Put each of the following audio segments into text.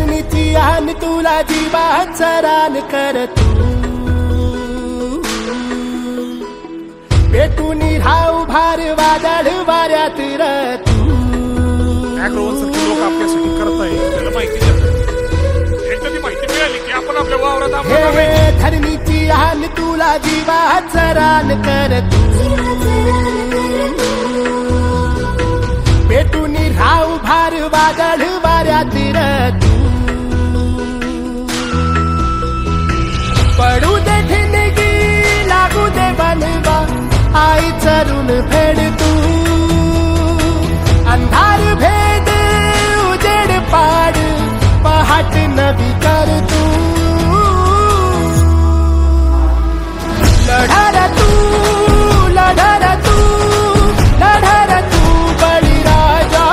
धरणीची आन तुला जीवाचा रान कर तू पेटून राहू भार वादळ वाऱ्यात र तू लोक आपल्यासाठी करताय त्याला माहिती एकदा ती माहिती मिळाली की आपण आपल्या वावरात धरणीची आन तुला जीवाचा रान कर तू पेटून राहू भार वादळ वाऱ्यात र तू पडू दे ठिणगी लागू दे बनवा आई चरून फेड तू अंधार भेद उजेड पाड पहाट नवी कर तू लढार तू लढार तू लढार तू बळीराजा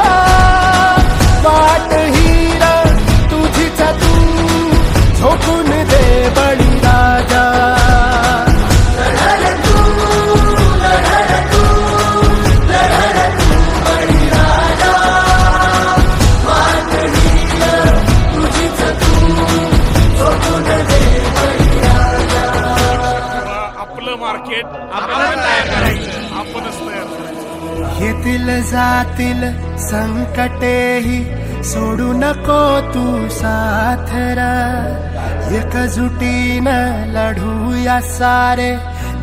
वाट हीर तुझीच तू झोकून दे बळीराजा येतील जातील संकटेही सोडू नको तू साथरा एकजुटीनं लढूया सारे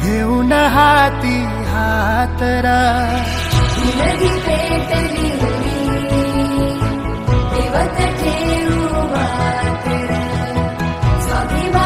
घेऊन हाती हातरा देवत ठेवू स्वाभिमान